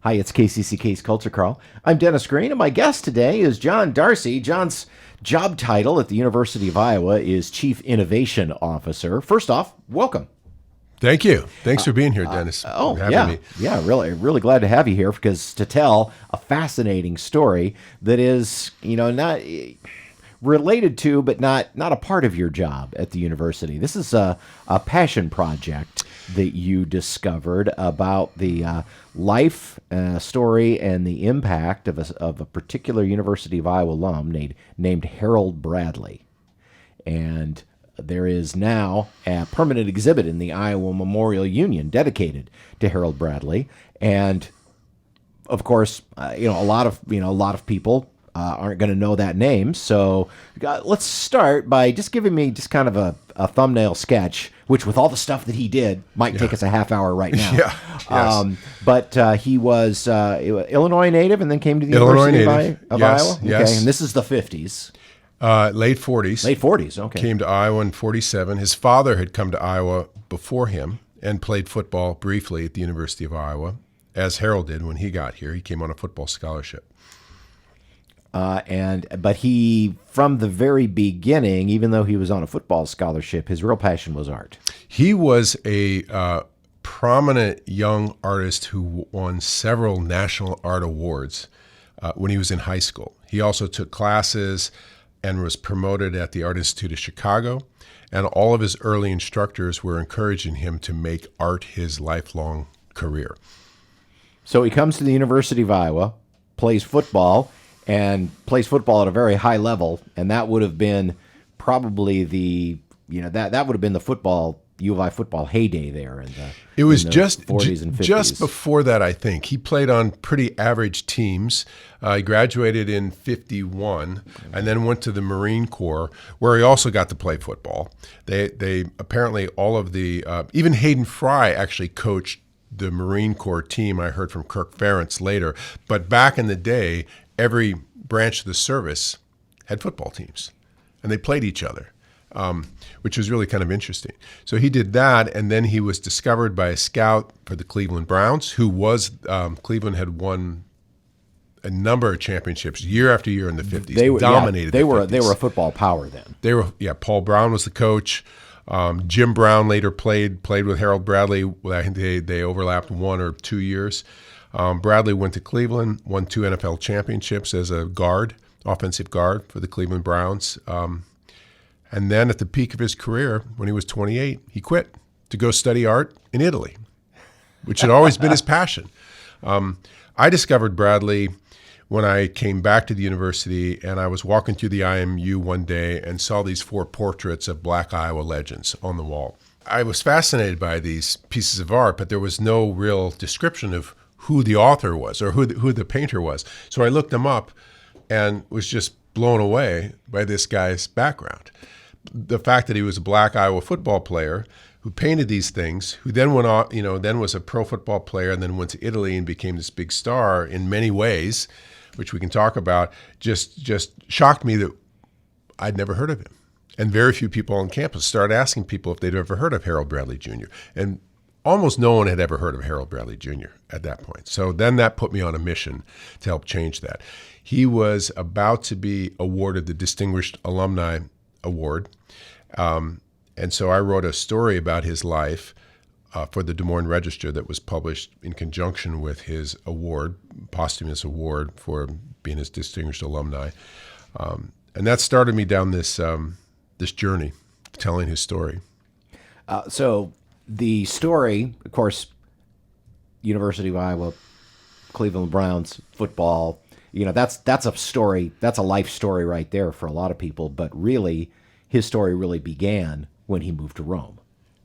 Hi, it's KCCK's Culture Crawl. I'm Dennis Green, and my guest today is John Darsee. John's job title at the University of Iowa is Chief Innovation Officer. First off, welcome. Thank you. Thanks for being here, Dennis. Oh, for having yeah. me. Yeah, really glad to have you here because to tell a fascinating story that is, not related to, but not a part of your job at the university. This is a passion project that you discovered about the life story and the impact of a particular University of Iowa alum named Harold Bradley. And there is now a permanent exhibit in the Iowa Memorial Union dedicated to Harold Bradley. And of course, a lot of people aren't going to know that name. So let's start by just giving me just kind of a thumbnail sketch, which with all the stuff that he did might take us a half hour right now. Yeah. Yes. But he was Illinois native and then came to the University of Yes. Iowa. Yes. Okay, and this is the 50s. Late 40s. Late 40s, okay. Came to Iowa in 47. His father had come to Iowa before him and played football briefly at the University of Iowa, as Harold did when he got here. He came on a football scholarship. But he, from the very beginning, even though he was on a football scholarship, his real passion was art. He was a prominent young artist who won several national art awards when he was in high school. He also took classes and was promoted at the Art Institute of Chicago. And all of his early instructors were encouraging him to make art his lifelong career. So he comes to the University of Iowa, plays football at a very high level, and that would have been probably that would have been the U of I football heyday there. It was in the just 40s and 50s. Just before that, I think. He played on pretty average teams. He graduated in 51 and then went to the Marine Corps, where he also got to play football. They apparently all of the even Hayden Fry actually coached the Marine Corps team. I heard from Kirk Ferentz later. But back in the day, every branch of the service had football teams, and they played each other. Which was really kind of interesting. So he did that, and then he was discovered by a scout for the Cleveland Browns, who was Cleveland had won a number of championships year after year in the 50s. They dominated. They were a football power then. Paul Brown was the coach. Jim Brown later played with Harold Bradley. I think they overlapped 1 or 2 years. Bradley went to Cleveland, won 2 NFL championships as a offensive guard for the Cleveland Browns. And then at the peak of his career, when he was 28, he quit to go study art in Italy, which had always been his passion. I discovered Bradley when I came back to the university, and I was walking through the IMU one day and saw these 4 portraits of Black Iowa legends on the wall. I was fascinated by these pieces of art, but there was no real description of who the author was or who the painter was. So I looked them up and was just blown away by this guy's background. The fact that he was a Black Iowa football player who painted these things, who then went on, then was a pro football player and then went to Italy and became this big star in many ways, which we can talk about, just shocked me that I'd never heard of him. And very few people on campus started asking people if they'd ever heard of Harold Bradley Jr. And almost no one had ever heard of Harold Bradley Jr. at that point. So then that put me on a mission to help change that. He was about to be awarded the Distinguished Alumni Award. And so I wrote a story about his life for the Des Moines Register that was published in conjunction with his award, posthumous award for being his distinguished alumni. And that started me down this journey, telling his story. So the story, of course, University of Iowa, Cleveland Browns, football, that's a story, that's a life story right there for a lot of people. But really, his story really began when he moved to Rome.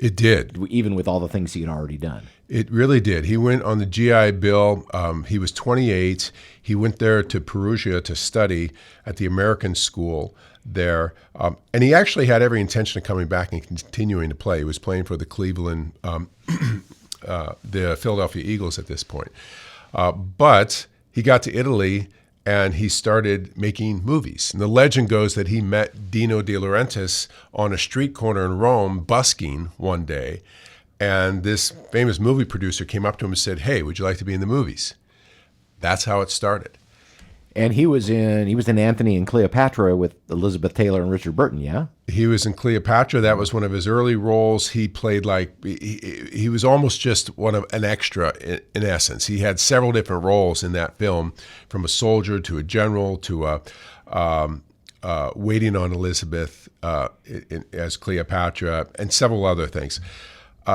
It did. Even with all the things he had already done. It really did. He went on the GI Bill. He was 28. He went there to Perugia to study at the American school there. And he actually had every intention of coming back and continuing to play. He was playing for the Cleveland, the Philadelphia Eagles at this point. But he got to Italy and he started making movies. And the legend goes that he met Dino De Laurentiis on a street corner in Rome busking one day. And this famous movie producer came up to him and said, "Hey, would you like to be in the movies?" That's how it started. And he was in Anthony and Cleopatra with Elizabeth Taylor and Richard Burton, yeah? He was in Cleopatra. That was one of his early roles. He played he was almost just an extra in essence. He had several different roles in that film, from a soldier to a general to waiting on Elizabeth as Cleopatra, and several other things.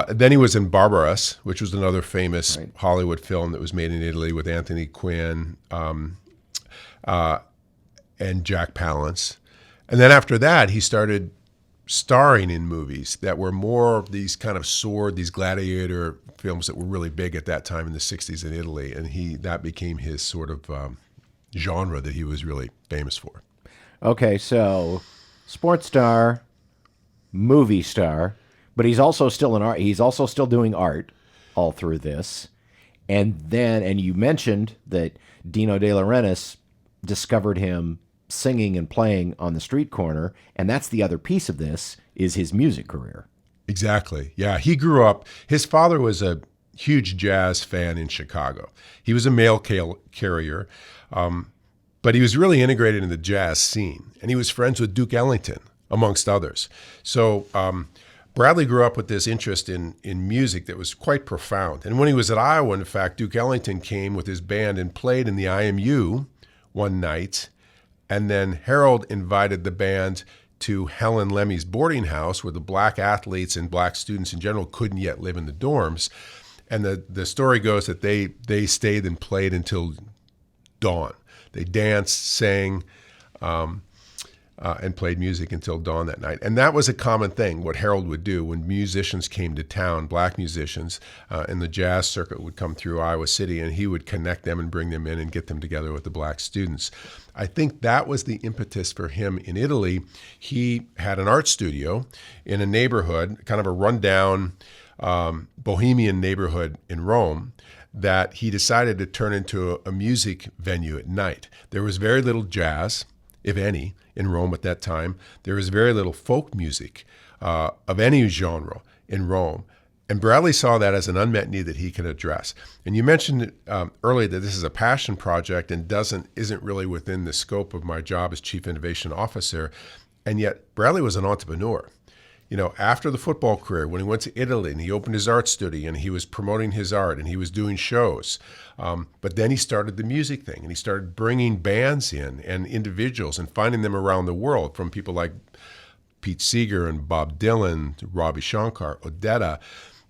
Then he was in Barbarous, which was another famous Hollywood film that was made in Italy with Anthony Quinn and Jack Palance. And then after that, he started starring in movies that were more of these kind of these gladiator films that were really big at that time in the 60s in Italy. And that became his sort of genre that he was really famous for. Okay, so sports star, movie star, but he's also still in art. He's also still doing art all through this. And you mentioned that Dino De Laurentiis discovered him singing and playing on the street corner, and that's the other piece of this, is his music career. Exactly. Yeah, he grew up. His father was a huge jazz fan in Chicago. He was a mail carrier, but he was really integrated in the jazz scene, and he was friends with Duke Ellington, amongst others. So Bradley grew up with this interest in music that was quite profound. And when he was at Iowa, in fact, Duke Ellington came with his band and played in the IMU one night. And then Harold invited the band to Helen Lemmy's boarding house, where the black athletes and black students in general couldn't yet live in the dorms. And the story goes that they stayed and played until dawn. They danced, sang, and played music until dawn that night. And that was a common thing, what Harold would do when musicians came to town, black musicians, and the jazz circuit would come through Iowa City, and he would connect them and bring them in and get them together with the black students. I think that was the impetus for him in Italy. He had an art studio in a neighborhood, kind of a rundown bohemian neighborhood in Rome, that he decided to turn into a music venue at night. There was very little jazz, if any, in Rome at that time. There was very little folk music of any genre in Rome. And Bradley saw that as an unmet need that he could address. And you mentioned earlier that this is a passion project and isn't really within the scope of my job as Chief Innovation Officer. And yet Bradley was an entrepreneur. You know, after the football career, when he went to Italy and he opened his art studio and he was promoting his art and he was doing shows, but then he started the music thing and he started bringing bands in and individuals and finding them around the world, from people like Pete Seeger and Bob Dylan to Ravi Shankar, Odetta.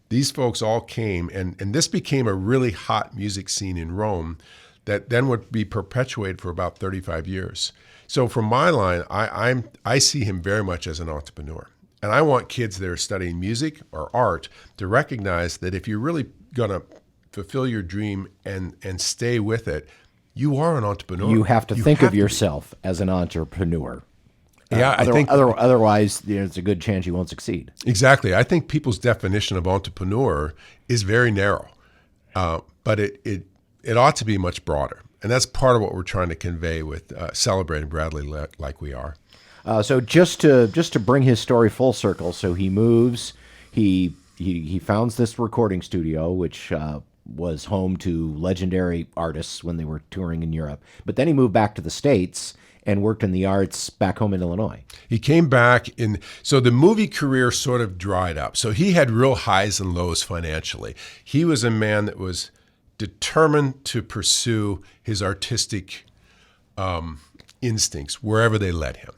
These folks all came, and this became a really hot music scene in Rome that then would be perpetuated for about 35 years. So from my line, I see him very much as an entrepreneur. And I want kids that are studying music or art to recognize that if you're really going to fulfill your dream and stay with it, you are an entrepreneur. You have to think of yourself as an entrepreneur. Yeah, I think otherwise there's a good chance you won't succeed. Exactly. I think people's definition of entrepreneur is very narrow, but it ought to be much broader. And that's part of what we're trying to convey with celebrating Bradley like we are. So just to bring his story full circle, so he moves, he founds this recording studio, which was home to legendary artists when they were touring in Europe. But then he moved back to the States and worked in the arts back home in Illinois. He came back so the movie career sort of dried up. So he had real highs and lows financially. He was a man that was determined to pursue his artistic instincts wherever they led him.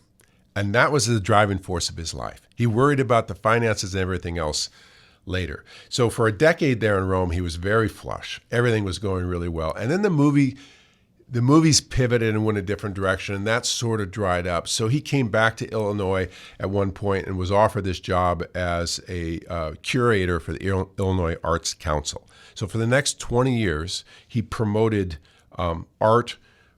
And that was the driving force of his life. He worried about the finances and everything else later. So for a decade there in Rome, he was very flush. Everything was going really well. And then the movies pivoted and went a different direction, and that sort of dried up. So he came back to Illinois at one point and was offered this job as a curator for the Illinois Arts Council. So for the next 20 years, he promoted art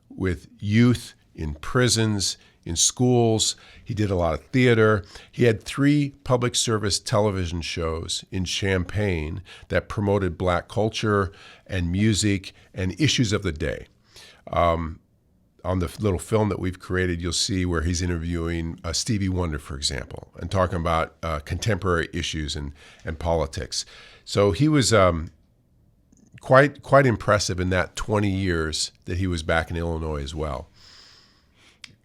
with youth in prisons, in schools. He did a lot of theater. He had 3 public service television shows in Champaign that promoted black culture and music and issues of the day. On the little film that we've created, you'll see where he's interviewing Stevie Wonder, for example, and talking about contemporary issues and politics. So he was quite impressive in that 20 years that he was back in Illinois as well.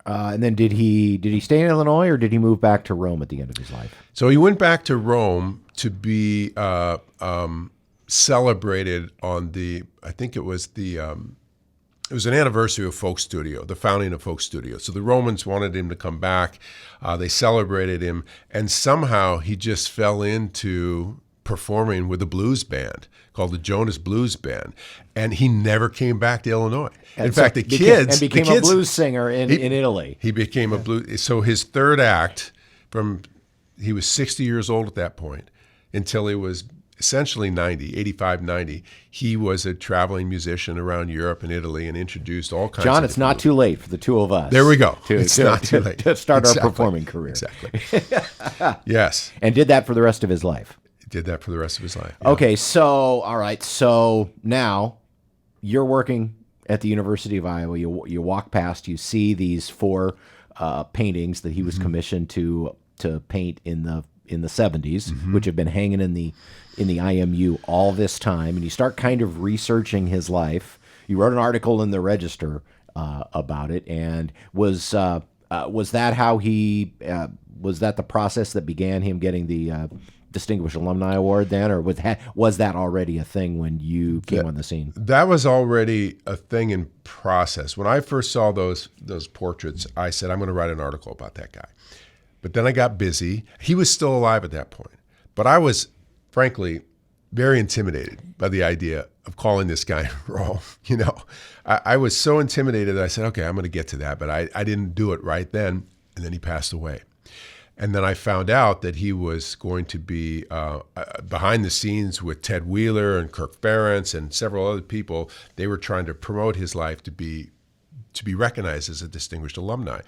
And then did he stay in Illinois, or did he move back to Rome at the end of his life? So he went back to Rome to be celebrated on I think it was it was an anniversary of Folk Studio, the founding of Folk Studio. So the Romans wanted him to come back. They celebrated him, and somehow he just fell into performing with a blues band called the Jonas Blues Band, and he never came back to Illinois. In fact, the kids became a blues singer in Italy. He became a blues. So his third act, he was 60 years old at that point until he was essentially 90, 85, 90. He was a traveling musician around Europe and Italy and introduced all kinds of John, it's not too late for the two of us. There we go. It's not too late. To start our performing career. Exactly. Yes. And did that for the rest of his life. Did that for the rest of his life. Yeah. Okay, so, all right. So now you're working at the University of Iowa. You walk past, you see these 4 paintings that he was commissioned to paint in the 70s, which have been hanging in the IMU all this time, and you start kind of researching his life. You wrote an article in the Register about it, and was that how he was that the process that began him getting the Distinguished Alumni Award then, or was that already a thing when you came on the scene? That was already a thing in process. When I first saw those portraits, I said, I'm going to write an article about that guy. But then I got busy. He was still alive at that point. But I was, frankly, very intimidated by the idea of calling this guy wrong. I was so intimidated that I said, okay, I'm going to get to that. But I didn't do it right then. And then he passed away. And then I found out that he was going to be behind the scenes with Ted Wheeler and Kirk Ferentz and several other people. They were trying to promote his life to be recognized as a distinguished alumni.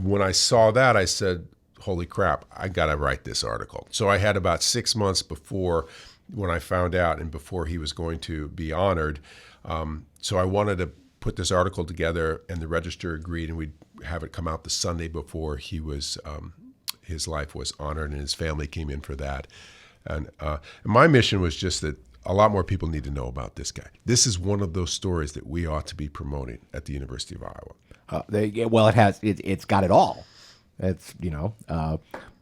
When I saw that, I said, holy crap, I got to write this article. So I had about 6 months before when I found out and before he was going to be honored. So I wanted to put this article together, and the Register agreed, and we'd have it come out the Sunday before he was his life was honored, and his family came in for that. And my mission was just that a lot more people need to know about this guy. This is one of those stories that we ought to be promoting at the University of Iowa. Well, it's got it all. It's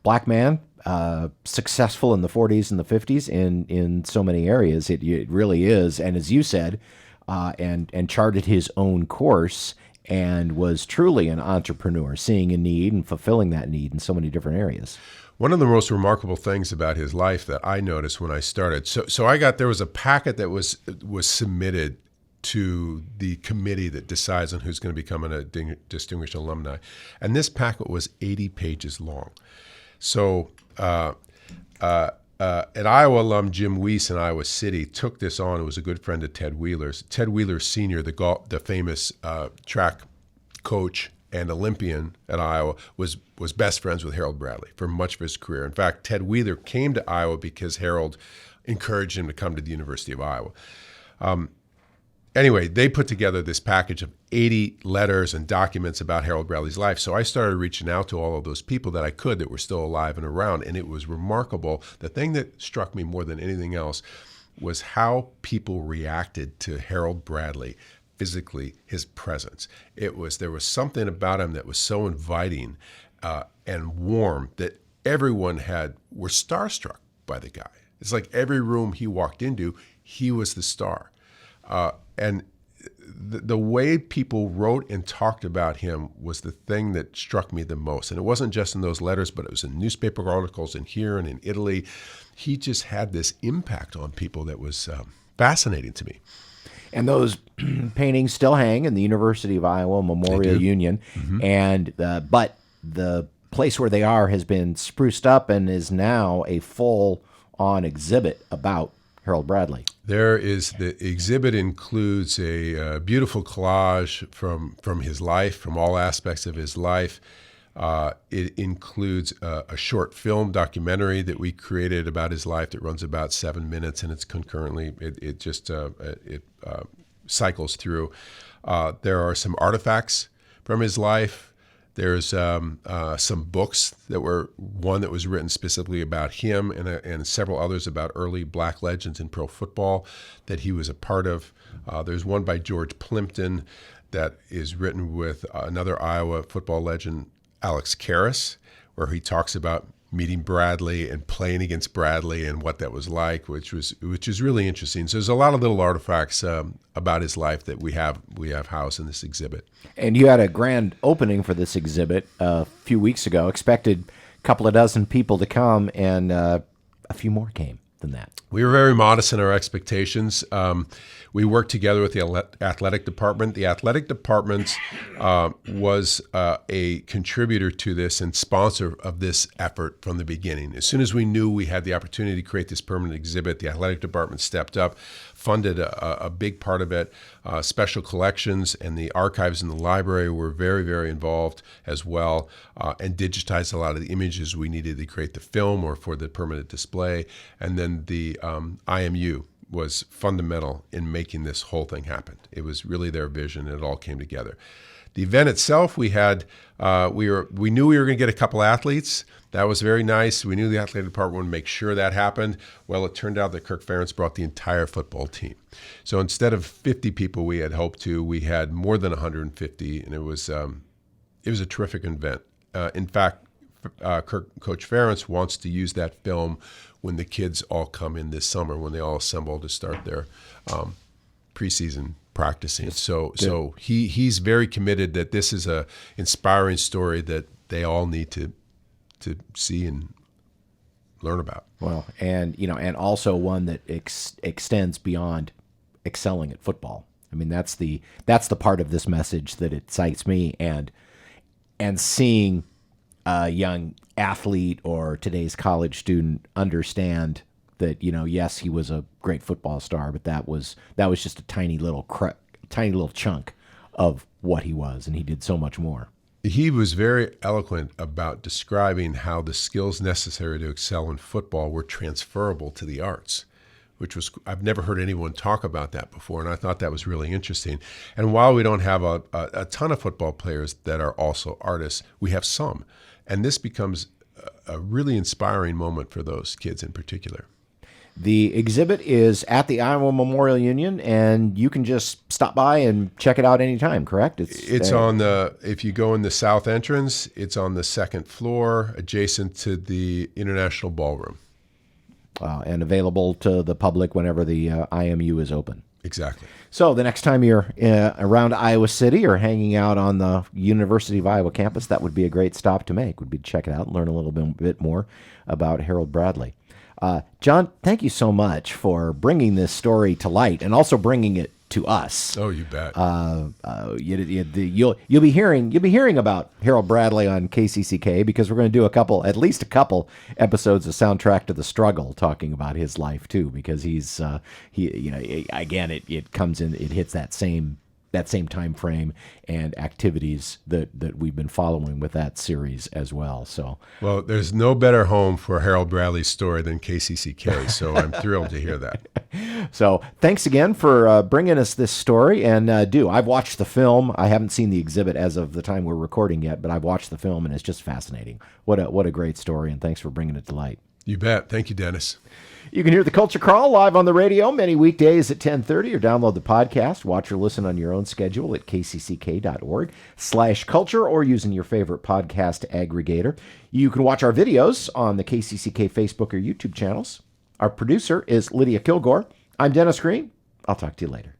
black man, successful in the 40s and the 50s in so many areas. It really is, and as you said, and charted his own course and was truly an entrepreneur, seeing a need and fulfilling that need in so many different areas. One of the most remarkable things about his life that I noticed when I started, there was a packet that was submitted to the committee that decides on who's going to become a distinguished alumni, and this packet was 80 pages long. So an Iowa alum, Jim Weiss in Iowa City, took this on. It was a good friend of Ted Wheeler's. Ted Wheeler Sr., the famous track coach and Olympian at Iowa, was best friends with Harold Bradley for much of his career. In fact, Ted Wheeler came to Iowa because Harold encouraged him to come to the University of Iowa. Anyway, they put together this package of 80 letters and documents about Harold Bradley's life. So I started reaching out to all of those people that I could that were still alive and around, and it was remarkable. The thing that struck me more than anything else was how people reacted to Harold Bradley physically, his presence. There was something about him that was so inviting and warm that everyone were starstruck by the guy. It's like every room he walked into, he was the star. And the way people wrote and talked about him was the thing that struck me the most. And it wasn't just in those letters, but it was in newspaper articles in here and in Italy. He just had this impact on people that was fascinating to me. And those paintings still hang in the University of Iowa Memorial Union. Mm-hmm. And but the place where they are has been spruced up and is now a full-on exhibit about Harold Bradley. The exhibit includes a beautiful collage from his life, from all aspects of his life. It includes a short film documentary that we created about his life that runs about 7 minutes, and it's concurrently, it cycles through. There are some artifacts from his life There's some books that were one that was written specifically about him, and several others about early black legends in pro football that he was a part of. There's one by George Plimpton that is written with another Iowa football legend, Alex Karras, where he talks about meeting Bradley and playing against Bradley and what that was like, which is really interesting. So there's a lot of little artifacts about his life that we have housed in this exhibit. And you had a grand opening for this exhibit a few weeks ago. Expected a couple of dozen people to come, and a few more came than that. We were very modest in our expectations. We worked together with the athletic department. The athletic department was a contributor to this and sponsor of this effort from the beginning. As soon as we knew we had the opportunity to create this permanent exhibit, the athletic department stepped up, funded a big part of it. Special collections and the archives in the library were very, very involved as well, and digitized a lot of the images we needed to create the film or for the permanent display. And then the IMU was fundamental in making this whole thing happen. It was really their vision, and it all came together. The event itself, we knew we were going to get a couple athletes. That was very nice. We knew the athletic department would make sure that happened. Well, it turned out that Kirk Ferentz brought the entire football team. So instead of 50 people we had hoped to, we had more than 150, and it was a terrific event. In fact, Coach Ferentz wants to use that film when the kids all come in this summer, when they all assemble to start their preseason practicing. So he's very committed that this is a inspiring story that they all need to see and learn about. Well, and also one that extends beyond excelling at football. I mean, that's the part of this message that excites me, and seeing a young athlete or today's college student understand that, yes, he was a great football star, but that was just a tiny little chunk of what he was, and he did so much more. He was very eloquent about describing how the skills necessary to excel in football were transferable to the arts, which was, I've never heard anyone talk about that before, and I thought that was really interesting. And while we don't have a ton of football players that are also artists, we have some. And this becomes a really inspiring moment for those kids in particular. The exhibit is at the Iowa Memorial Union, and you can just stop by and check it out anytime, correct? It's if you go in the south entrance, it's on the second floor, adjacent to the International Ballroom. And available to the public whenever the IMU is open. Exactly. So the next time you're around Iowa City or hanging out on the University of Iowa campus, that would be a great stop to make, would be to check it out and learn a little bit more about Harold Bradley. John, thank you so much for bringing this story to light and also bringing it to us. Oh, you bet. You'll be hearing about Harold Bradley on KCCK, because we're going to do at least a couple episodes of Soundtrack to the Struggle talking about his life too, because it hits that same time frame and activities that we've been following with that series as well. So, well, there's no better home for Harold Bradley's story than KCCK, so I'm thrilled to hear that. So thanks again for bringing us this story. And I've watched the film. I haven't seen the exhibit as of the time we're recording yet, but I've watched the film, and it's just fascinating. What a great story, and thanks for bringing it to light. You bet. Thank you, Dennis. You can hear the Culture Crawl live on the radio many weekdays at 10:30, or download the podcast, watch or listen on your own schedule at kcck.org/culture, or using your favorite podcast aggregator. You can watch our videos on the KCCK Facebook or YouTube channels. Our producer is Lydia Kilgore. I'm Dennis Green. I'll talk to you later.